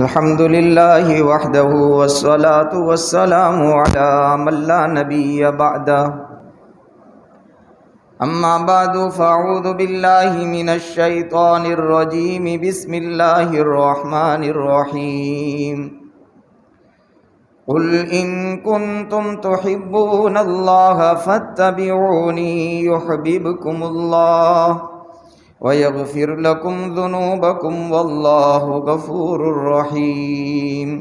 الحمد للہ وحدہ والصلاة والسلام علی من لا نبی بعدہ اما بعد فاعوذ باللہ من الشیطان الرجیم بسم اللہ الرحمن الرحیم قل ان کنتم تحبون اللہ فاتبعونی یحببکم اللہ وَيَغْفِرْ لَكُمْ ذُنُوبَكُمْ وَاللَّهُ غَفُورٌ رَحِيمٌ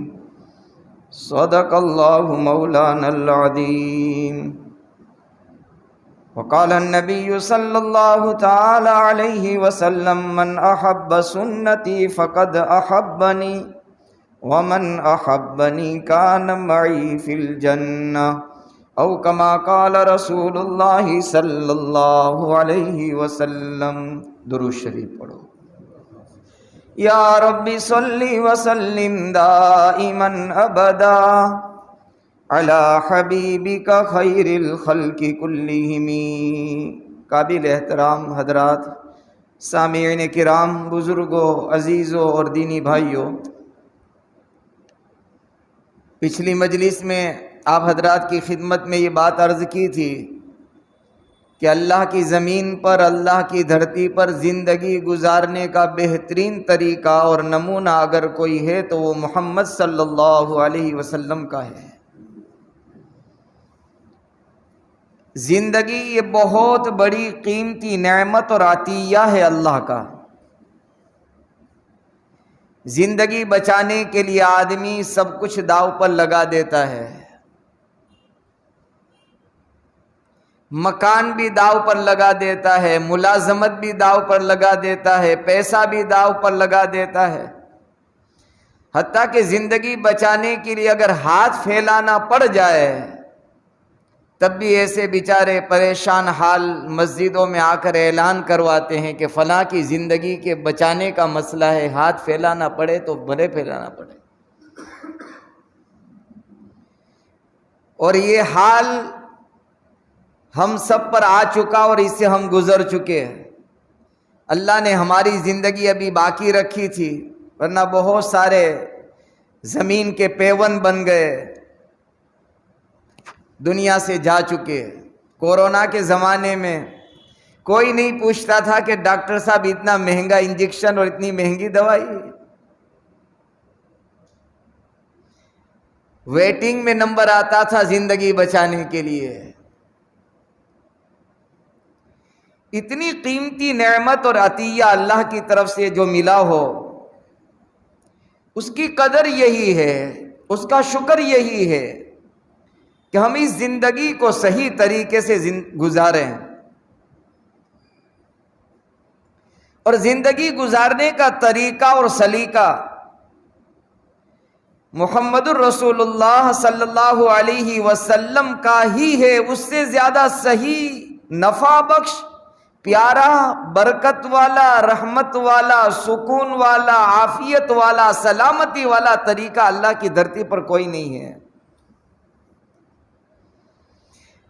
صدق اللہ مولانا العظیم وقال النبی صلی اللہ تعالی علیہ وسلم من احب سنتی فقد احبنی ومن احبنی کان معی فی الجنہ او کما قال رسول اللہ صلی اللہ علیہ وسلم۔ درود شریف پڑھو۔ یا رب صلی وسلم دائما ابدا علی حبیبک خیر الخلق کلہم۔ قابل احترام حضرات، سامعین کرام، بزرگوں، عزیزوں اور دینی بھائیوں، پچھلی مجلس میں آپ حضرات کی خدمت میں یہ بات عرض کی تھی کہ اللہ کی زمین پر، اللہ کی دھرتی پر زندگی گزارنے کا بہترین طریقہ اور نمونہ اگر کوئی ہے تو وہ محمد صلی اللہ علیہ وسلم کا ہے۔ زندگی یہ بہت بڑی قیمتی نعمت اور عطیہ ہے اللہ کا۔ زندگی بچانے کے لیے آدمی سب کچھ داؤ پر لگا دیتا ہے، مکان بھی داؤ پر لگا دیتا ہے، ملازمت بھی داؤ پر لگا دیتا ہے، پیسہ بھی داؤ پر لگا دیتا ہے، حتیٰ کہ زندگی بچانے کے لیے اگر ہاتھ پھیلانا پڑ جائے تب بھی ایسے بیچارے پریشان حال مسجدوں میں آ کر اعلان کرواتے ہیں کہ فلاں کی زندگی کے بچانے کا مسئلہ ہے، ہاتھ پھیلانا پڑے تو بڑے پھیلانا پڑے۔ اور یہ حال ہم سب پر آ چکا اور اس سے ہم گزر چکے ہیں۔ اللہ نے ہماری زندگی ابھی باقی رکھی تھی، ورنہ بہت سارے زمین کے پیون بن گئے، دنیا سے جا چکے۔ کورونا کے زمانے میں کوئی نہیں پوچھتا تھا کہ ڈاکٹر صاحب اتنا مہنگا انجیکشن اور اتنی مہنگی دوائی، ویٹنگ میں نمبر آتا تھا زندگی بچانے کے لیے۔ اتنی قیمتی نعمت اور عطیہ اللہ کی طرف سے جو ملا ہو، اس کی قدر یہی ہے، اس کا شکر یہی ہے کہ ہم اس زندگی کو صحیح طریقے سے گزاریں، اور زندگی گزارنے کا طریقہ اور سلیقہ محمد الرسول اللہ صلی اللہ علیہ وسلم کا ہی ہے۔ اس سے زیادہ صحیح، نفع بخش، پیارا، برکت والا، رحمت والا، سکون والا، عافیت والا، سلامتی والا طریقہ اللہ کی دھرتی پر کوئی نہیں ہے۔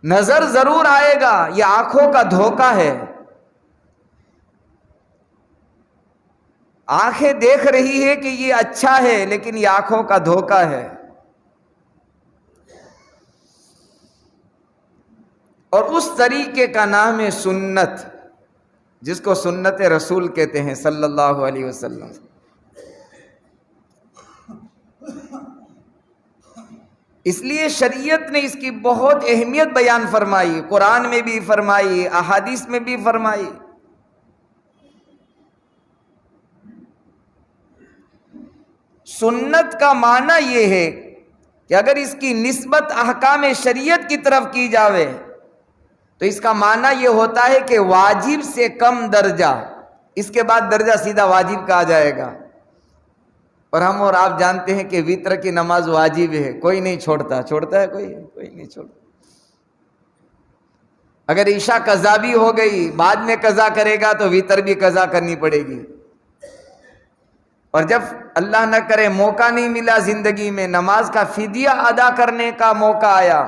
نظر ضرور آئے گا، یہ آنکھوں کا دھوکہ ہے۔ آنکھیں دیکھ رہی ہے کہ یہ اچھا ہے، لیکن یہ آنکھوں کا دھوکہ ہے۔ اور اس طریقے کا نام ہے سنت، جس کو سنت رسول کہتے ہیں صلی اللہ علیہ وسلم۔ اس لیے شریعت نے اس کی بہت اہمیت بیان فرمائی، قرآن میں بھی فرمائی، احادیث میں بھی فرمائی۔ سنت کا معنی یہ ہے کہ اگر اس کی نسبت احکام شریعت کی طرف کی جاوے تو اس کا معنی یہ ہوتا ہے کہ واجب سے کم درجہ، اس کے بعد درجہ سیدھا واجب کا آ جائے گا۔ اور ہم اور آپ جانتے ہیں کہ وتر کی نماز واجب ہے، کوئی نہیں چھوڑتا ہے، کوئی نہیں چھوڑتا۔ اگر عشاء قضا بھی ہو گئی، بعد میں قضا کرے گا تو وتر بھی قضا کرنی پڑے گی۔ اور جب اللہ نہ کرے موقع نہیں ملا زندگی میں، نماز کا فدیہ ادا کرنے کا موقع آیا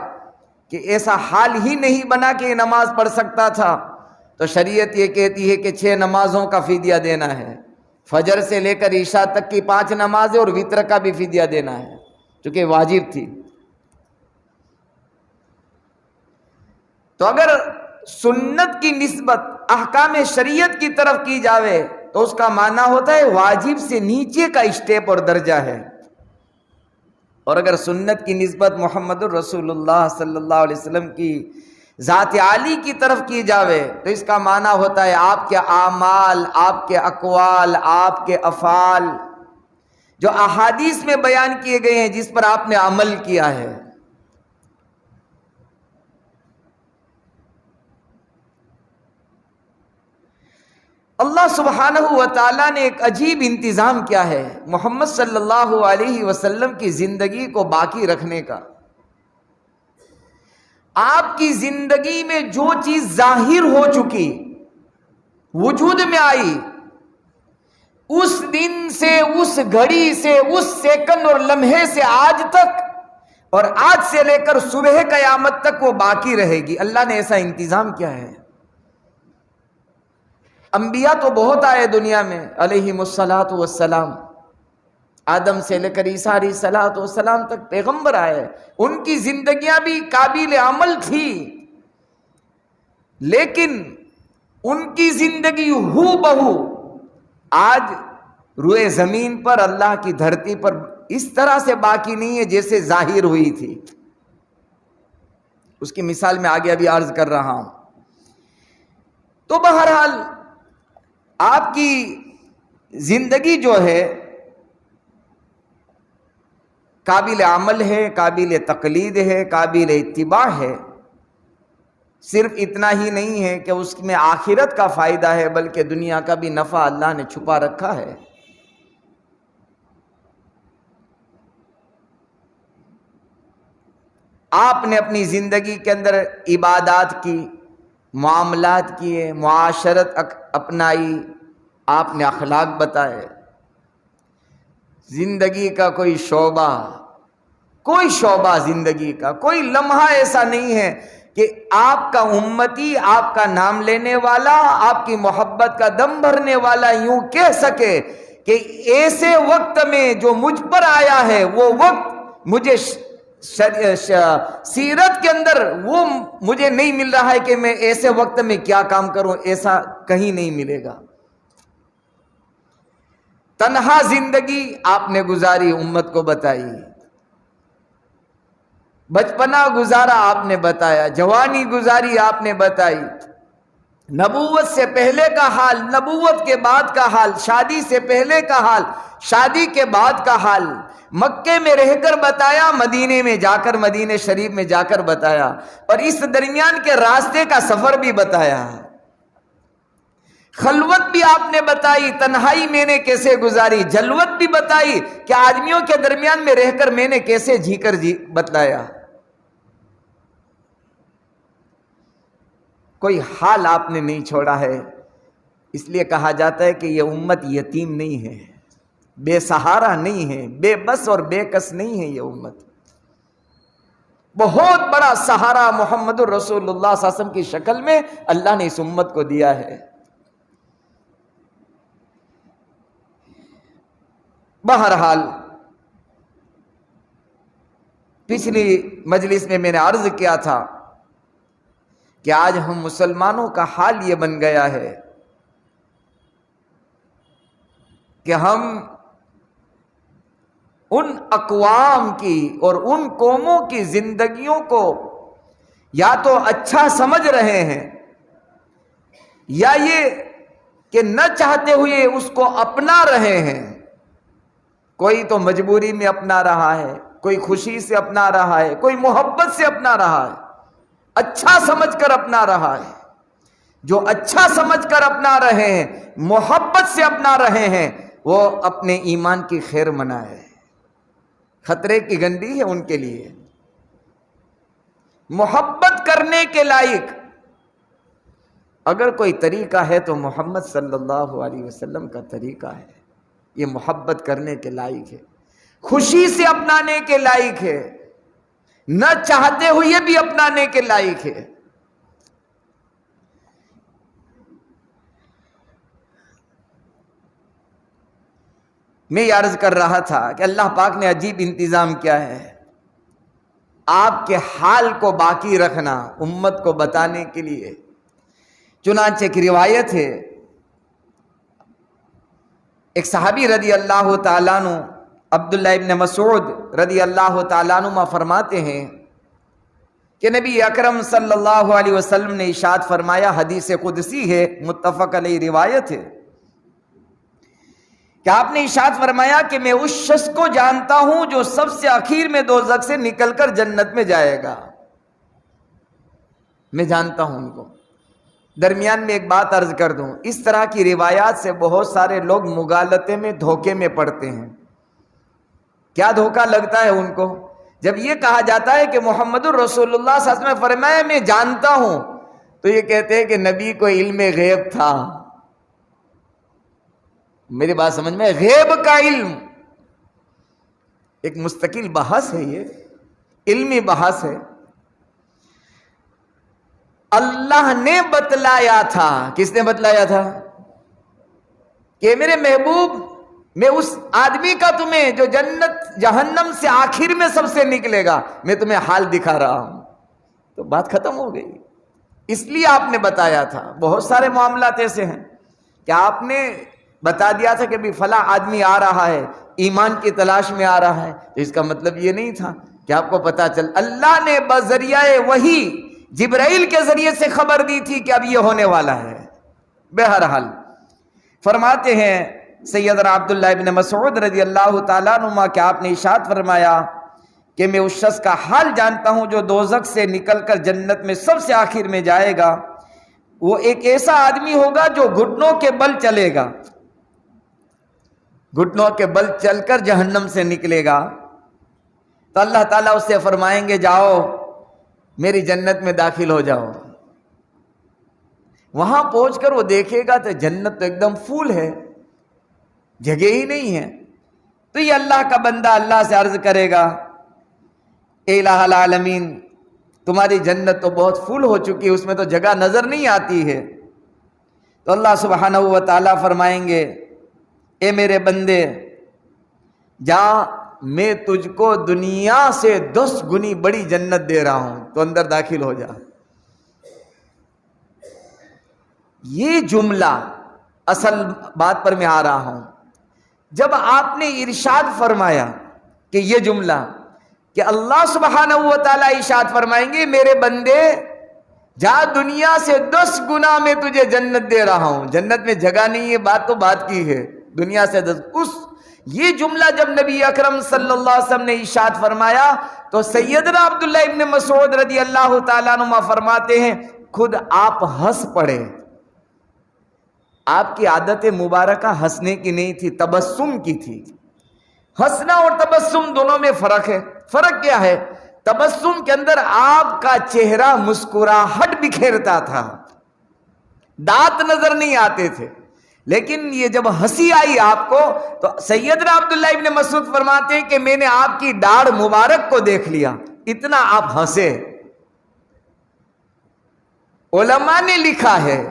کہ ایسا حال ہی نہیں بنا کہ یہ نماز پڑھ سکتا تھا، تو شریعت یہ کہتی ہے کہ 6 نمازوں کا فدیہ دینا ہے۔ فجر سے لے کر عشاء تک کی 5 نمازیں اور وتر کا بھی فدیہ دینا ہے چونکہ واجب تھی. تو اگر سنت کی نسبت احکام شریعت کی طرف کی جاوے تو اس کا معنی ہوتا ہے واجب سے نیچے کا اسٹیپ اور درجہ ہے. اور اگر سنت کی نسبت محمد الرسول اللہ صلی اللہ علیہ وسلم کی ذات عالی کی طرف کی جاوے تو اس کا معنی ہوتا ہے آپ کے اعمال، آپ کے اقوال، آپ کے افعال جو احادیث میں بیان کیے گئے ہیں، جس پر آپ نے عمل کیا ہے. اللہ سبحانہ و تعالیٰ نے ایک عجیب انتظام کیا ہے محمد صلی اللہ علیہ وسلم کی زندگی کو باقی رکھنے کا. آپ کی زندگی میں جو چیز ظاہر ہو چکی، وجود میں آئی، اس دن سے، اس گھڑی سے، اس سیکنڈ اور لمحے سے آج تک، اور آج سے لے کر صبح قیامت تک وہ باقی رہے گی. اللہ نے ایسا انتظام کیا ہے. انبیاء تو بہت آئے دنیا میں علیہم الصلاۃ والسلام، آدم سے لے کر عیسیٰ علیہ الصلاۃ والسلام تک پیغمبر آئے، ان کی زندگیاں بھی قابل عمل تھی، لیکن ان کی زندگی ہو بہو آج روئے زمین پر، اللہ کی دھرتی پر اس طرح سے باقی نہیں ہے جیسے ظاہر ہوئی تھی. اس کی مثال میں آگے ابھی عرض کر رہا ہوں. تو بہرحال آپ کی زندگی جو ہے قابل عمل ہے، قابل تقلید ہے، قابل اتباع ہے. صرف اتنا ہی نہیں ہے کہ اس میں آخرت کا فائدہ ہے، بلکہ دنیا کا بھی نفع اللہ نے چھپا رکھا ہے. آپ نے اپنی زندگی کے اندر عبادات کی، معاملات کیے، معاشرت اپنائی، آپ نے اخلاق بتائے. زندگی کا کوئی شعبہ زندگی کا کوئی لمحہ ایسا نہیں ہے کہ آپ کا امتی، آپ کا نام لینے والا، آپ کی محبت کا دم بھرنے والا یوں کہہ سکے کہ ایسے وقت میں جو مجھ پر آیا ہے وہ وقت مجھے سیرت کے اندر وہ مجھے نہیں مل رہا ہے کہ میں ایسے وقت میں کیا کام کروں. ایسا کہیں نہیں ملے گا. تنہا زندگی آپ نے گزاری، امت کو بتائی. بچپنا گزارا آپ نے بتایا، جوانی گزاری آپ نے بتائی. نبوت سے پہلے کا حال، نبوت کے بعد کا حال، شادی سے پہلے کا حال، شادی کے بعد کا حال، مکے میں رہ کر بتایا، مدینے میں جا کر، مدینے شریف میں جا کر بتایا، اور اس درمیان کے راستے کا سفر بھی بتایا. خلوت بھی آپ نے بتائی، تنہائی میں نے کیسے گزاری، جلوت بھی بتائی کہ آدمیوں کے درمیان میں رہ کر میں نے کیسے جی کر بتلایا. کوئی حال آپ نے نہیں چھوڑا ہے. اس لیے کہا جاتا ہے کہ یہ امت یتیم نہیں ہے، بے سہارا نہیں ہے، بے بس اور بے کس نہیں ہے. یہ امت بہت بڑا سہارا محمد الرسول اللہ صلی اللہ علیہ وسلم کی شکل میں اللہ نے اس امت کو دیا ہے. بہرحال پچھلی مجلس میں نے عرض کیا تھا کہ آج ہم مسلمانوں کا حال یہ بن گیا ہے کہ ہم ان اقوام کی اور ان قوموں کی زندگیوں کو یا تو اچھا سمجھ رہے ہیں، یا یہ کہ نہ چاہتے ہوئے اس کو اپنا رہے ہیں. کوئی تو مجبوری میں اپنا رہا ہے، کوئی خوشی سے اپنا رہا ہے، کوئی محبت سے اپنا رہا ہے، اچھا سمجھ کر اپنا رہا ہے. جو اچھا سمجھ کر اپنا رہے ہیں، محبت سے اپنا رہے ہیں، وہ اپنے ایمان کی خیر منائے. خطرے کی گھنٹی ہے ان کے لیے. محبت کرنے کے لائق اگر کوئی طریقہ ہے تو محمد صلی اللہ علیہ وسلم کا طریقہ ہے. یہ محبت کرنے کے لائق ہے، خوشی سے اپنانے کے لائق ہے، نہ چاہتے ہوئے بھی اپنانے کے لائق ہے. میں یہ عرض کر رہا تھا کہ اللہ پاک نے عجیب انتظام کیا ہے، آپ کے حال کو باقی رکھنا امت کو بتانے کے لیے۔ چنانچہ ایک روایت ہے، ایک صحابی رضی اللہ تعالیٰ عنہ عبداللہ ابن مسعود رضی اللہ تعالیٰ عنہ فرماتے ہیں کہ نبی اکرم صلی اللہ علیہ وسلم نے ارشاد فرمایا، حدیث قدسی ہے، متفق علیہ روایت ہے، کہ آپ نے ارشاد فرمایا کہ میں اس شخص کو جانتا ہوں جو سب سے آخر میں دوزخ سے نکل کر جنت میں جائے گا۔ میں جانتا ہوں ان کو۔ درمیان میں ایک بات عرض کر دوں، اس طرح کی روایات سے بہت سارے لوگ مغالطے میں، دھوکے میں پڑتے ہیں۔ کیا دھوکہ لگتا ہے ان کو؟ جب یہ کہا جاتا ہے کہ محمد الرسول اللہ صلی اللہ علیہ وسلم نے فرمایا میں جانتا ہوں، تو یہ کہتے ہیں کہ نبی کو علم غیب تھا۔ میری بات سمجھ میں؟ غیب کا علم ایک مستقل بحث ہے، یہ علمی بحث ہے۔ اللہ نے بتلایا تھا۔ کس نے بتلایا تھا؟ کہ میرے محبوب، میں اس آدمی کا تمہیں جو جنت جہنم سے آخر میں سب سے نکلے گا، میں تمہیں حال دکھا رہا ہوں۔ تو بات ختم ہو گئی، اس لیے آپ نے بتایا تھا۔ بہت سارے معاملات ایسے ہیں کہ آپ نے بتا دیا تھا کہ بھی فلاں آدمی آ رہا ہے، ایمان کی تلاش میں آ رہا ہے، تو اس کا مطلب یہ نہیں تھا کہ آپ کو پتا چل۔ اللہ نے بذریعہ وحی جبرائیل کے ذریعے سے خبر دی تھی کہ اب یہ ہونے والا ہے۔ بہرحال فرماتے ہیں سیدنا عبداللہ ابن مسعود رضی اللہ تعالیٰ عنہ کہ آپ نے ارشاد فرمایا کہ میں اس شخص کا حال جانتا ہوں جو دوزخ سے نکل کر جنت میں سب سے آخر میں جائے گا۔ وہ ایک ایسا آدمی ہوگا جو گھٹنوں کے بل چلے گا، گھٹنوں کے بل چل کر جہنم سے نکلے گا۔ تو اللہ تعالیٰ اس سے فرمائیں گے جاؤ میری جنت میں داخل ہو جاؤ۔ وہاں پہنچ کر وہ دیکھے گا تو جنت تو ایک دم فل ہے، جگہ ہی نہیں ہے۔ تو یہ اللہ کا بندہ اللہ سے عرض کرے گا، اے الہ العالمین تمہاری جنت تو بہت فل ہو چکی ہے، اس میں تو جگہ نظر نہیں آتی ہے۔ تو اللہ سبحانہ و تعالیٰ فرمائیں گے، اے میرے بندے جا، میں تجھ کو دنیا سے 10 گنی بڑی جنت دے رہا ہوں، تو اندر داخل ہو جا۔ یہ جملہ اصل بات پر میں آ رہا ہوں۔ جب آپ نے ارشاد فرمایا کہ یہ جملہ کہ اللہ سبحانہ و تعالیٰ ارشاد فرمائیں گے میرے بندے جا دنیا سے 10 گنا میں تجھے جنت دے رہا ہوں، جنت میں جگہ نہیں ہے، بات تو بات کی ہے، دنیا سے 10۔ یہ جملہ جب نبی اکرم صلی اللہ علیہ وسلم نے ارشاد فرمایا تو سیدنا عبداللہ ابن مسعود رضی اللہ تعالیٰ عنہ فرماتے ہیں خود آپ ہنس پڑے۔ آپ کی عادت مبارکہ ہنسنے کی نہیں تھی، تبسم کی تھی۔ ہنسنا اور تبسم دونوں میں فرق ہے۔ فرق کیا ہے؟ تبسم کے اندر آپ کا چہرہ مسکراہٹ بکھیرتا تھا، دانت نظر نہیں آتے تھے، لیکن یہ جب ہنسی آئی آپ کو تو سیدنا عبداللہ ابن مسعود فرماتے ہیں کہ میں نے آپ کی داڑھ مبارک کو دیکھ لیا، اتنا آپ ہنسے۔ علماء نے لکھا ہے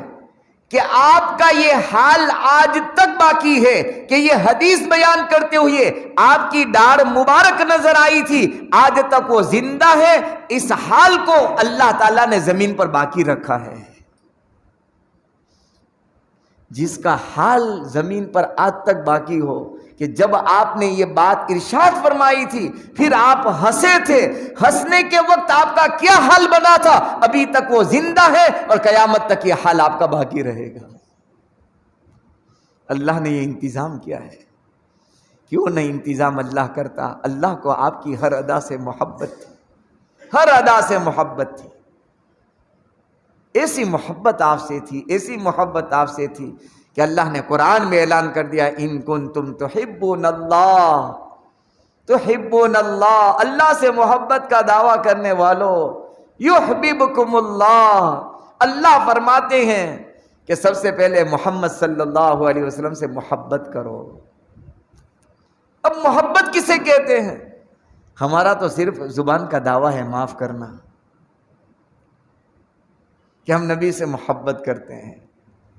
کہ آپ کا یہ حال آج تک باقی ہے کہ یہ حدیث بیان کرتے ہوئے آپ کی داڑھ مبارک نظر آئی تھی، آج تک وہ زندہ ہے۔ اس حال کو اللہ تعالیٰ نے زمین پر باقی رکھا ہے۔ جس کا حال زمین پر آج تک باقی ہو کہ جب آپ نے یہ بات ارشاد فرمائی تھی پھر آپ ہنسے تھے، ہنسنے کے وقت آپ کا کیا حال بنا تھا، ابھی تک وہ زندہ ہے اور قیامت تک یہ حال آپ کا باقی رہے گا۔ اللہ نے یہ انتظام کیا ہے، کیوں نہیں انتظام اللہ کرتا؟ اللہ کو آپ کی ہر ادا سے محبت تھی، ہر ادا سے محبت تھی، ایسی محبت آپ سے تھی، ایسی محبت آپ سے تھی کہ اللہ نے قرآن میں اعلان کر دیا ان کنتم تحبون اللہ تحبون اللہ، اللہ سے محبت کا دعویٰ کرنے والوں یحببکم اللہ، اللہ فرماتے ہیں کہ سب سے پہلے محمد صلی اللہ علیہ وسلم سے محبت کرو۔ اب محبت کسے کہتے ہیں؟ ہمارا تو صرف زبان کا دعویٰ ہے معاف کرنا کہ ہم نبی سے محبت کرتے ہیں۔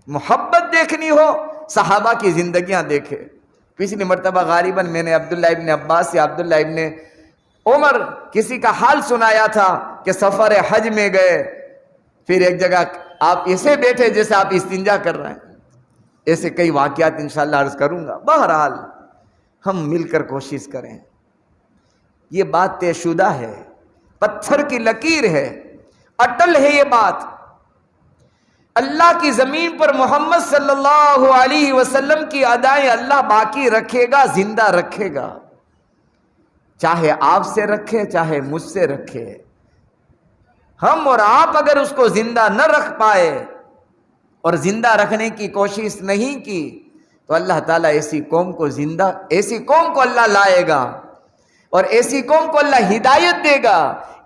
محبت دیکھنی ہو صحابہ کی زندگیاں دیکھے، پچھلی مرتبہ غالباً میں نے عبداللہ ابن عباس یا عبداللہ ابن عمر کسی کا حال سنایا تھا کہ سفر حج میں گئے، پھر ایک جگہ آپ ایسے بیٹھے جیسے آپ استنجا کر رہے ہیں. ایسے کئی واقعات انشاءاللہ عرض کروں گا. بہرحال ہم مل کر کوشش کریں. یہ بات طے شدہ ہے، پتھر کی لکیر ہے، اٹل ہے یہ بات. اللہ کی زمین پر محمد صلی اللہ علیہ وسلم کی ادائیں اللہ باقی رکھے گا، زندہ رکھے گا، چاہے آپ سے رکھے چاہے مجھ سے رکھے. ہم اور آپ اگر اس کو زندہ نہ رکھ پائے اور زندہ رکھنے کی کوشش نہیں کی تو اللہ تعالیٰ ایسی قوم کو اللہ لائے گا، اور ایسی قوم کو اللہ ہدایت دے گا،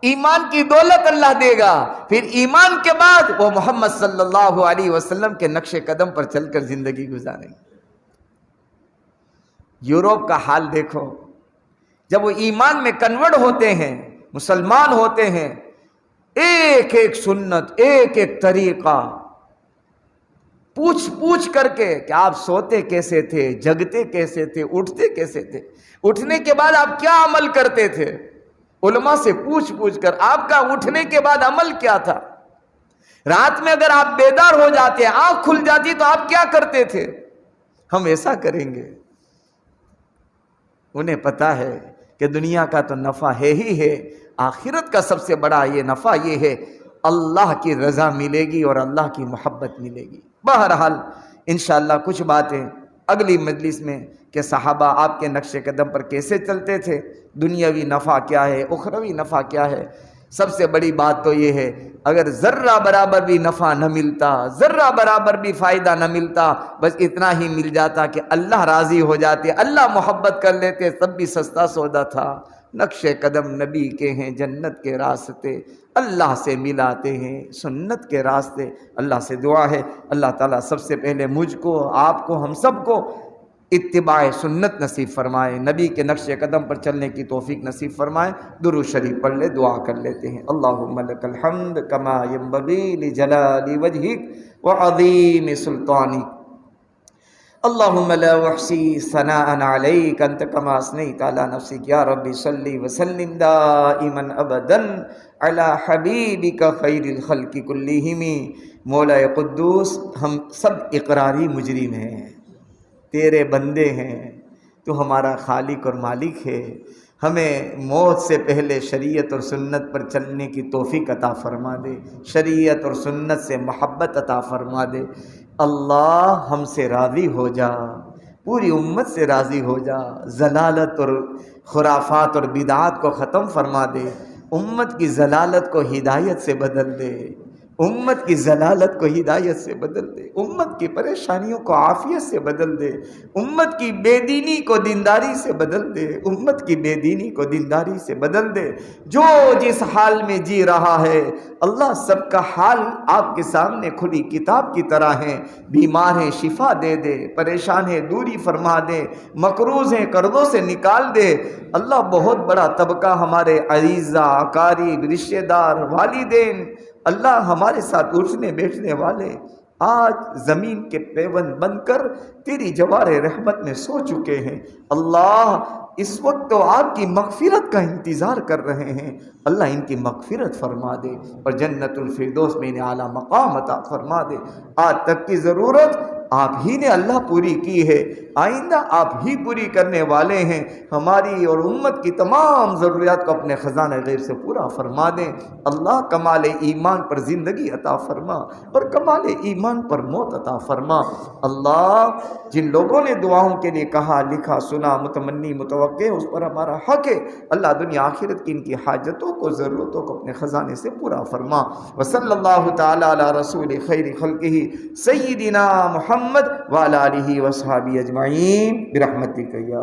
ایمان کی دولت اللہ دے گا. پھر ایمان کے بعد وہ محمد صلی اللہ علیہ وسلم کے نقش قدم پر چل کر زندگی گزاریں گے. یورپ کا حال دیکھو، جب وہ ایمان میں کنورٹ ہوتے ہیں، مسلمان ہوتے ہیں، ایک ایک سنت، ایک ایک طریقہ پوچھ کر کے کہ آپ سوتے کیسے تھے، جگتے کیسے تھے، اٹھتے کیسے تھے، اٹھنے کے بعد آپ کیا عمل کرتے تھے، علماء سے پوچھ کر آپ کا اٹھنے کے بعد عمل کیا تھا. رات میں اگر آپ بیدار ہو جاتے، آنکھ کھل جاتی تو آپ کیا کرتے تھے. ہم ایسا کریں گے. انہیں پتا ہے کہ دنیا کا تو نفع ہے ہی ہے، آخرت کا سب سے بڑا یہ نفع یہ ہے اللہ کی رضا ملے گی اور اللہ کی محبت ملے گی. بہرحال انشاءاللہ کچھ باتیں اگلی مجلس میں کہ صحابہ آپ کے نقش قدم پر کیسے چلتے تھے، دنیاوی نفع کیا ہے، اخروی نفع کیا ہے. سب سے بڑی بات تو یہ ہے اگر ذرہ برابر بھی نفع نہ ملتا، ذرہ برابر بھی فائدہ نہ ملتا، بس اتنا ہی مل جاتا کہ اللہ راضی ہو جاتے، اللہ محبت کر لیتے، تب بھی سستا سودا تھا. نقش قدم نبی کے ہیں، جنت کے راستے اللہ سے ملاتے ہیں، سنت کے راستے. اللہ سے دعا ہے اللہ تعالیٰ سب سے پہلے مجھ کو، آپ کو، ہم سب کو اتباع سنت نصیب فرمائے، نبی کے نقش قدم پر چلنے کی توفیق نصیب فرمائے. درود شریف پڑھ لے، دعا کر لیتے ہیں. اللہم لک الحمد کما ینبغی لجلال وجہک وعظیم سلطانک، اللہم لا احصی ثناء علیک انت کما اثنیت علی نفسک. یا رب صلی وسلم دائما ابدا علی حبیبک خیر الخلق کلہم. مولا قدوس، ہم سب اقراری مجرم ہیں، تیرے بندے ہیں، تو ہمارا خالق اور مالک ہے. ہمیں موت سے پہلے شریعت اور سنت پر چلنے کی توفیق عطا فرما دے، شریعت اور سنت سے محبت عطا فرما دے. اللہ ہم سے راضی ہو جا، پوری امت سے راضی ہو جا، ضلالت اور خرافات اور بدعات کو ختم فرما دے، امت کی ضلالت کو ہدایت سے بدل دے، امت کی ضلالت کو ہدایت سے بدل دے، امت کی پریشانیوں کو عافیت سے بدل دے، امت کی بے دینی کو دینداری سے بدل دے، امت کی بے دینی کو دینداری سے بدل دے. جو جس حال میں جی رہا ہے اللہ سب کا حال آپ کے سامنے کھلی کتاب کی طرح ہیں. بیمار ہیں شفا دے دے، پریشان ہیں دوری فرما دے، مقروض ہیں قرضوں سے نکال دے. اللہ بہت بڑا طبقہ ہمارے عزیزہ، اقارب، رشتہ دار، والدین، اللہ ہمارے ساتھ اٹھنے بیٹھنے والے آج زمین کے پیوند بن کر تیری جوار رحمت میں سو چکے ہیں. اللہ اس وقت تو آپ کی مغفرت کا انتظار کر رہے ہیں. اللہ ان کی مغفرت فرما دے اور جنت الفردوس میں انہیں اعلیٰ مقام عطا فرما دے. آج تک کی ضرورت آپ ہی نے اللہ پوری کی ہے، آئندہ آپ ہی پوری کرنے والے ہیں. ہماری اور امت کی تمام ضروریات کو اپنے خزانہ غیب سے پورا فرما دیں. اللہ کمال ایمان پر زندگی عطا فرما اور کمال ایمان پر موت عطا فرما. اللہ جن لوگوں نے دعاؤں کے لیے کہا، لکھا، سنا، متمنی، متوقع، اس پر ہمارا حق ہے. اللہ دنیا آخرت کی ان کی حاجتوں کو، ضرورتوں کو اپنے خزانے سے پورا فرما. وصلی اللہ تعالی علی رسول خیر خلقہ سیدنا محمد وعلی آلہ وصحبہ اجمعین برحمتک یا